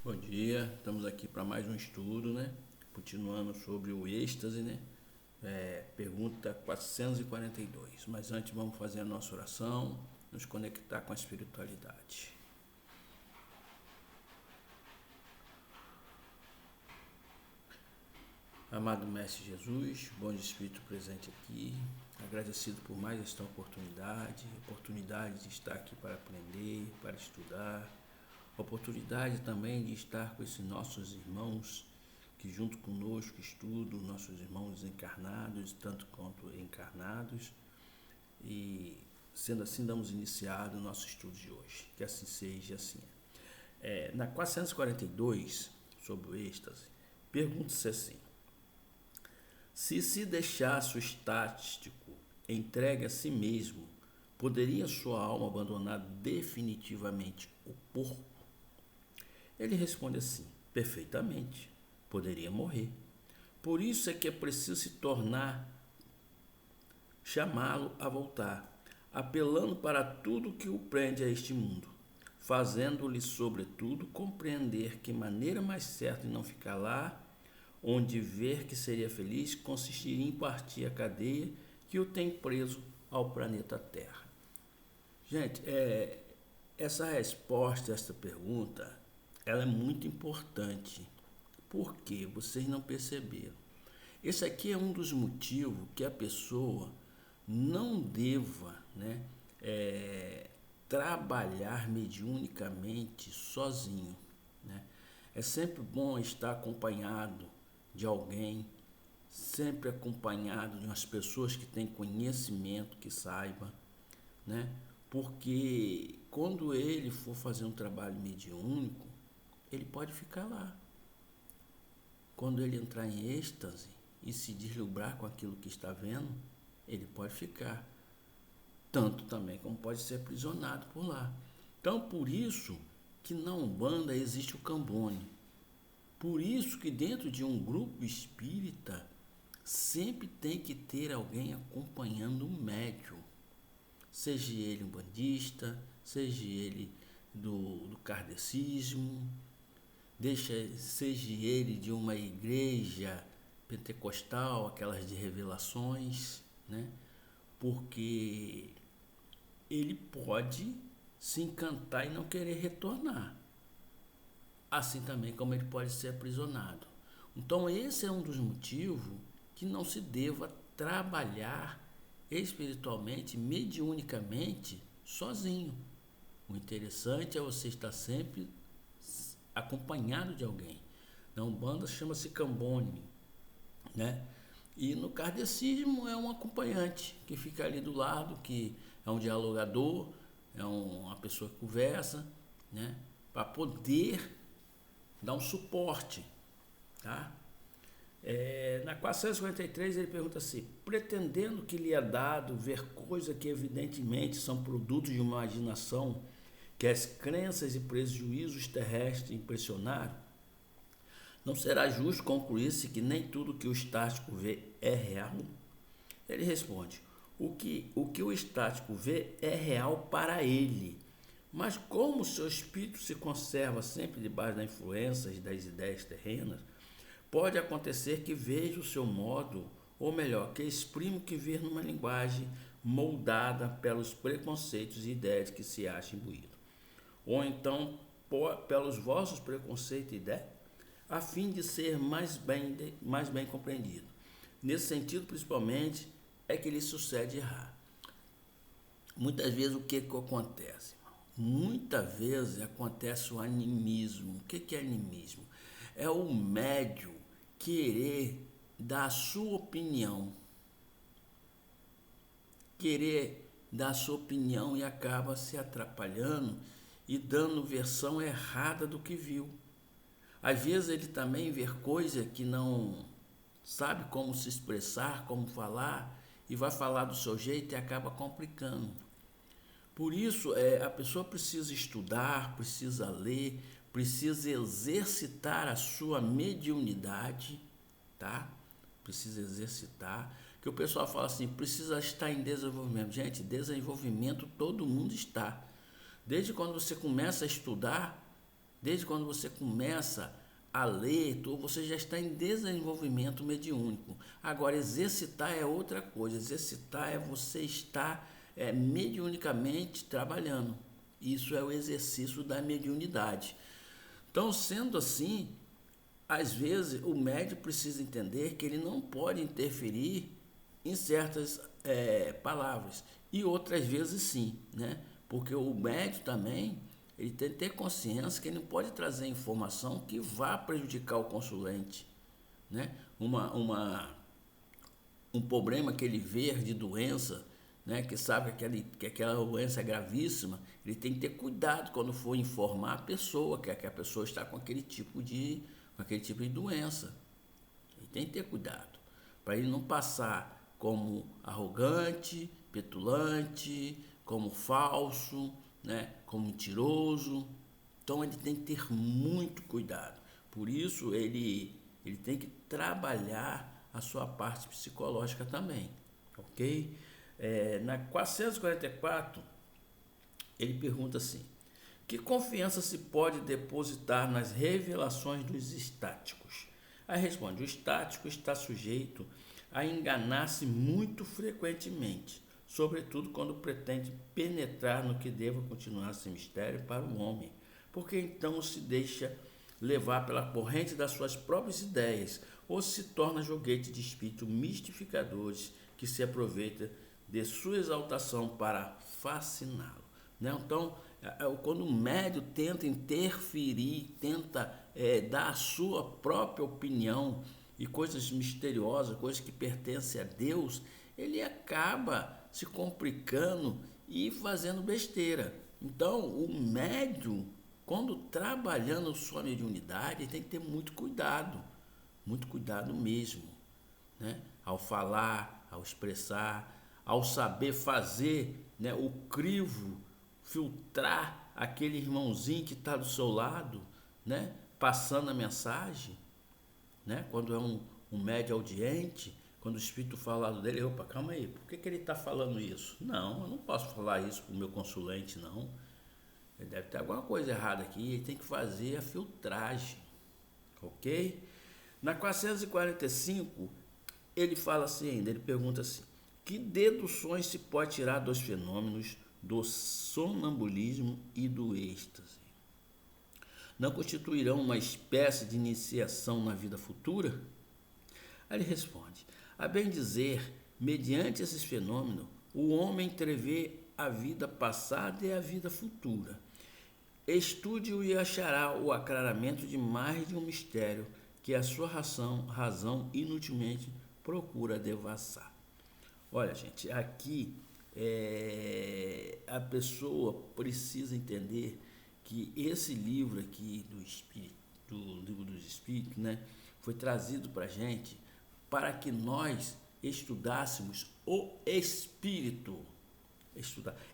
Bom dia, estamos aqui para mais um estudo, né? Continuando sobre o êxtase, né? Pergunta 442. Mas antes vamos fazer a nossa oração, nos conectar com a espiritualidade. Amado Mestre Jesus, bom Espírito presente aqui, agradecido por mais esta oportunidade de estar aqui para aprender, para estudar, oportunidade também de estar com esses nossos irmãos que junto conosco estudam, nossos irmãos encarnados, tanto quanto encarnados, e sendo assim damos iniciado o nosso estudo de hoje, que assim seja assim. Na 442, sobre o êxtase, pergunta-se assim: se deixasse o estático entregue a si mesmo, poderia sua alma abandonar definitivamente o corpo? Ele responde assim: perfeitamente, poderia morrer. Por isso é que é preciso se tornar, chamá-lo a voltar, apelando para tudo que o prende a este mundo, fazendo-lhe, sobretudo, compreender que maneira mais certa de não ficar lá, onde ver que seria feliz, consistiria em partir a cadeia que o tem preso ao planeta Terra. Gente, essa resposta a esta pergunta, ela é muito importante. Por que vocês não perceberam? Esse aqui é um dos motivos que a pessoa não deva, né, trabalhar mediunicamente sozinho, né? É sempre bom estar acompanhado de alguém, sempre acompanhado de umas pessoas que têm conhecimento, que saiba, né? Porque quando ele for fazer um trabalho mediúnico, ele pode ficar lá. Quando ele entrar em êxtase e se deslumbrar com aquilo que está vendo, ele pode ficar. Tanto também como pode ser aprisionado por lá. Então, por isso que na Umbanda existe o Cambone. Por isso que dentro de um grupo espírita sempre tem que ter alguém acompanhando o médium. Seja ele um bandista, seja ele do kardecismo, seja ele de uma igreja pentecostal, aquelas de revelações, né? Porque ele pode se encantar e não querer retornar, assim também como ele pode ser aprisionado. Então esse é um dos motivos que não se deva trabalhar espiritualmente, mediunicamente, sozinho. O interessante é você estar sempre acompanhado de alguém. Na Umbanda chama-se Cambone, né? E no kardecismo é um acompanhante que fica ali do lado, que é um dialogador, é uma pessoa que conversa, né? Para poder dar um suporte, tá? Na 453 ele pergunta assim: pretendendo que lhe é dado ver coisas que evidentemente são produtos de uma imaginação que as crenças e prejuízos terrestres impressionaram, não será justo concluir-se que nem tudo que o estático vê é real? Ele responde: o que o estático vê é real para ele, mas como o seu espírito se conserva sempre debaixo da influência das ideias terrenas, pode acontecer que veja o seu modo, ou melhor, que exprima o que vê numa linguagem moldada pelos preconceitos e ideias que se acha imbuído, ou então pelos vossos preconceitos e ideias, a fim de ser mais bem compreendido. Nesse sentido, principalmente, é que lhe sucede errar. Muitas vezes o que acontece? Muitas vezes acontece o animismo. O que é animismo? É o médium querer dar a sua opinião. Querer dar a sua opinião e acaba se atrapalhando e dando versão errada do que viu. Às vezes ele também vê coisa que não sabe como se expressar, como falar, e vai falar do seu jeito e acaba complicando. Por isso, a pessoa precisa estudar, precisa ler, precisa exercitar a sua mediunidade, tá? Precisa exercitar. Que o pessoal fala assim, precisa estar em desenvolvimento. Gente, desenvolvimento todo mundo está. Desde quando você começa a estudar, Desde quando você começa a ler, você já está em desenvolvimento mediúnico. Agora, exercitar é outra coisa. Exercitar é você estar mediunicamente trabalhando. Isso é o exercício da mediunidade. Então, sendo assim, às vezes o médium precisa entender que ele não pode interferir em certas palavras. E outras vezes sim, né? Porque o médium também ele tem que ter consciência que ele não pode trazer informação que vá prejudicar o consulente, né? Um problema que ele vê de doença, né? Que sabe que aquela doença é gravíssima, ele tem que ter cuidado quando for informar a pessoa que a pessoa está com aquele tipo de doença. Ele tem que ter cuidado para ele não passar como arrogante, petulante, como falso, né? Como mentiroso. Então ele tem que ter muito cuidado. Por isso ele tem que trabalhar a sua parte psicológica também, ok? Na 444 ele pergunta assim: que confiança se pode depositar nas revelações dos estáticos? Aí responde: o estático está sujeito a enganar-se muito frequentemente, sobretudo quando pretende penetrar no que deva continuar sem mistério para o homem, porque então se deixa levar pela corrente das suas próprias ideias ou se torna joguete de espíritos mistificadores que se aproveita de sua exaltação para fasciná-lo, né? Então, quando o médium tenta interferir, tenta dar a sua própria opinião e coisas misteriosas, coisas que pertencem a Deus, ele acaba se complicando e fazendo besteira. Então, o médium, quando trabalhando sua mediunidade, tem que ter muito cuidado mesmo, né? Ao falar, ao expressar, ao saber fazer, né, o crivo, filtrar aquele irmãozinho que está do seu lado, né, passando a mensagem, né? Quando é um médio audiente, quando o espírito fala dele, opa, calma aí, por que ele está falando isso? Não, eu não posso falar isso para o meu consulente, não. Ele deve ter alguma coisa errada aqui, ele tem que fazer a filtragem, ok? Na 445, ele fala assim ainda, ele pergunta assim: que deduções se pode tirar dos fenômenos do sonambulismo e do êxtase? Não constituirão uma espécie de iniciação na vida futura? Aí ele responde: a bem dizer, mediante esses fenômenos, o homem entrevê a vida passada e a vida futura. Estude-o e achará o aclaramento de mais de um mistério que a sua razão inutilmente procura devassar. Olha, gente, aqui a pessoa precisa entender que esse livro aqui do livro dos Espíritos, né, foi trazido para a gente para que nós estudássemos o Espírito.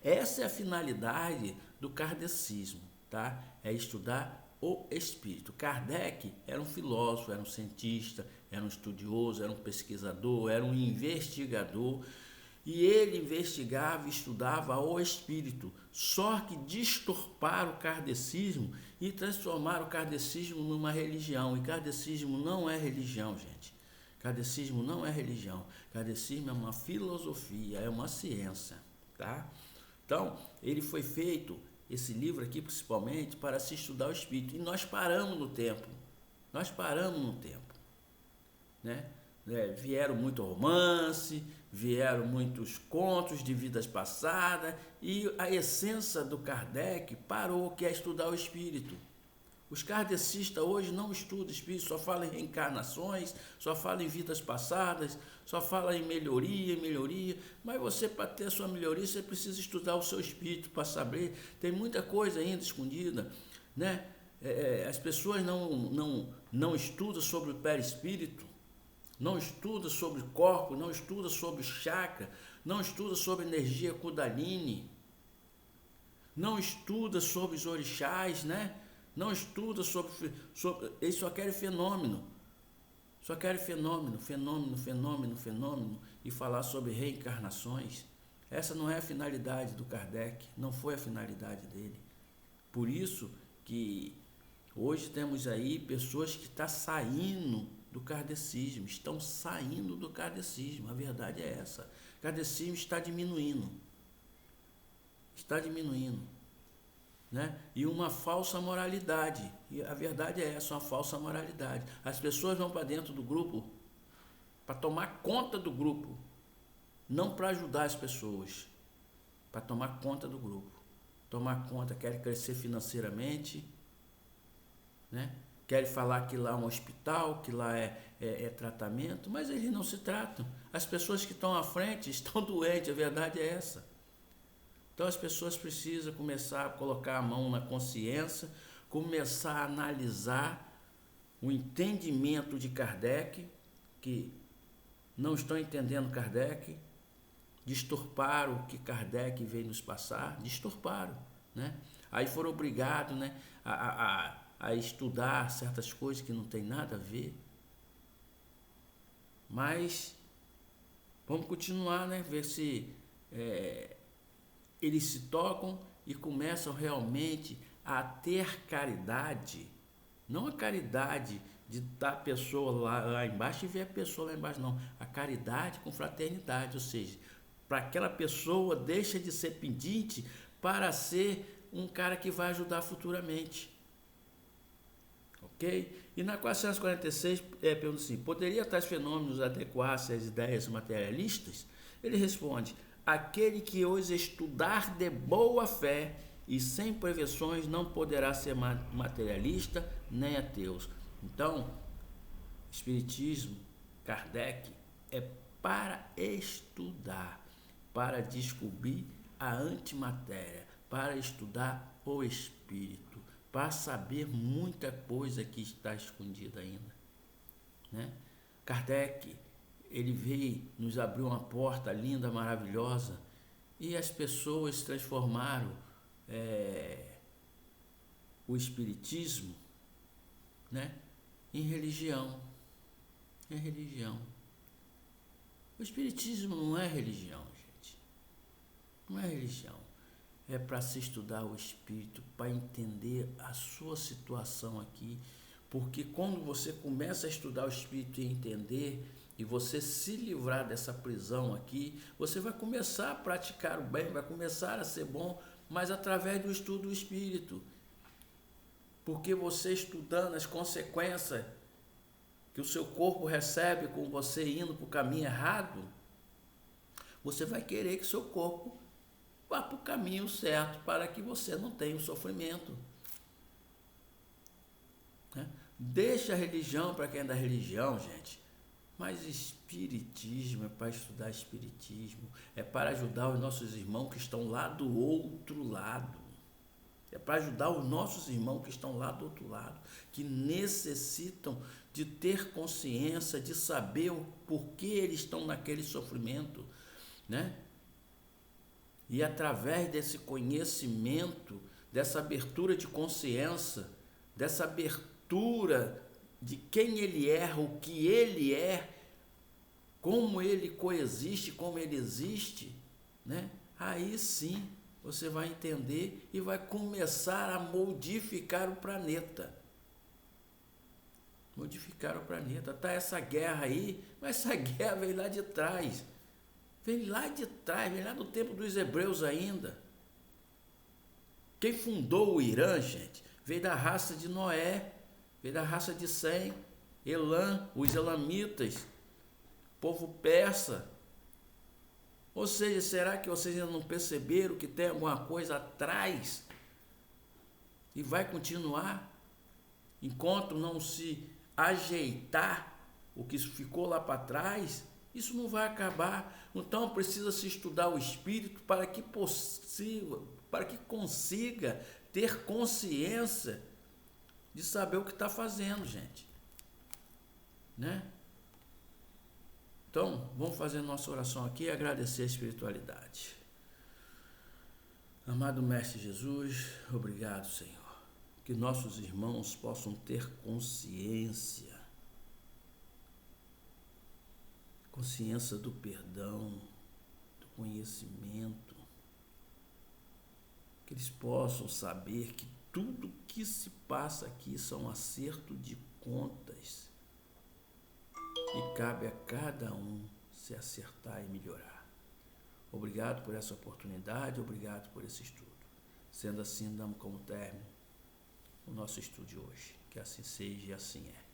Essa é a finalidade do kardecismo, tá? É estudar o Espírito. Kardec era um filósofo, era um cientista, era um estudioso, era um pesquisador, era um investigador. E ele investigava e estudava o Espírito, só que distorparam o kardecismo e transformaram o kardecismo numa religião. E kardecismo não é religião, gente. Kardecismo não é religião. Kardecismo é uma filosofia, é uma ciência, tá? Então, ele foi feito, esse livro aqui principalmente, para se estudar o Espírito. E nós paramos no tempo. Né? Vieram muito romance, vieram muitos contos de vidas passadas e a essência do Kardec parou, que é estudar o espírito. Os kardecistas hoje não estudam espírito, só falam em reencarnações, só falam em vidas passadas, só falam em melhoria, mas você, para ter a sua melhoria, você precisa estudar o seu espírito para saber, tem muita coisa ainda escondida, né? As pessoas não estudam sobre o perispírito, não estuda sobre corpo, não estuda sobre chakra, não estuda sobre energia Kundalini, não estuda sobre os orixás, né? Não estuda sobre eles só querem fenômeno, fenômeno, e falar sobre reencarnações. Essa não é a finalidade do Kardec, não foi a finalidade dele. Por isso que Hoje temos aí pessoas que estão saindo do kardecismo, estão saindo do kardecismo, a verdade é essa. O kardecismo está diminuindo, né? E uma falsa moralidade, e a verdade é essa, uma falsa moralidade. As pessoas vão para dentro do grupo para tomar conta do grupo, não para ajudar as pessoas, para tomar conta do grupo. Tomar conta, querem crescer financeiramente, né? Querem falar que lá é um hospital, que lá é tratamento, mas eles não se tratam. As pessoas que estão à frente estão doentes, a verdade é essa. Então as pessoas precisam começar a colocar a mão na consciência, começar a analisar o entendimento de Kardec, que não estão entendendo Kardec, distorparam o que Kardec veio nos passar, distorparam, né? Aí foram obrigados, né, a estudar certas coisas que não tem nada a ver. Mas vamos continuar, né, ver se eles se tocam e começam realmente a ter caridade, não a caridade de estar a pessoa lá embaixo e ver a pessoa lá embaixo, não, a caridade com fraternidade, ou seja, para aquela pessoa deixa de ser pedinte para ser um cara que vai ajudar futuramente. Ok? E na 446, pergunta assim, poderia tais fenômenos adequar-se às ideias materialistas? Ele responde, aquele que os estudar de boa fé e sem prevenções não poderá ser materialista nem ateu. Então, Espiritismo, Kardec, é para estudar, para descobrir a antimatéria, para estudar o espírito, para saber muita coisa que está escondida ainda, né? Kardec, ele veio nos abriu uma porta linda, maravilhosa, e as pessoas transformaram o espiritismo, né, em religião. O espiritismo não é religião, gente. Não é religião. É para se estudar o espírito, para entender a sua situação aqui. Porque quando você começa a estudar o espírito e entender, e você se livrar dessa prisão aqui, você vai começar a praticar o bem, vai começar a ser bom, mas através do estudo do espírito. Porque você estudando as consequências que o seu corpo recebe com você indo para o caminho errado, você vai querer que seu corpo vá para o caminho certo, para que você não tenha o sofrimento, né? Deixa a religião para quem é da religião, gente. Mas espiritismo é para estudar espiritismo, é para ajudar os nossos irmãos que estão lá do outro lado. É para ajudar os nossos irmãos que estão lá do outro lado, que necessitam de ter consciência, de saber o porquê eles estão naquele sofrimento, né? E através desse conhecimento, dessa abertura de consciência, dessa abertura de quem ele é, o que ele é, como ele coexiste, como ele existe, né? Aí sim você vai entender e vai começar a modificar o planeta. Modificar o planeta. Tá essa guerra aí, mas essa guerra vem lá de trás. Vem lá de trás, vem lá do tempo dos hebreus ainda. Quem fundou o Irã, gente, veio da raça de Noé, veio da raça de Sem, Elam, os elamitas, povo persa. Ou seja, será que vocês ainda não perceberam que tem alguma coisa atrás? E vai continuar? Enquanto não se ajeitar o que ficou lá para trás, isso não vai acabar. Então precisa se estudar o espírito para que consiga ter consciência de saber o que está fazendo, gente, né? Então, vamos fazer nossa oração aqui e agradecer a espiritualidade. Amado Mestre Jesus, obrigado, Senhor. Que nossos irmãos possam ter consciência do perdão, do conhecimento, que eles possam saber que tudo que se passa aqui são acerto de contas e cabe a cada um se acertar e melhorar. Obrigado por essa oportunidade, obrigado por esse estudo. Sendo assim, damos como término o nosso estudo de hoje. Que assim seja e assim é.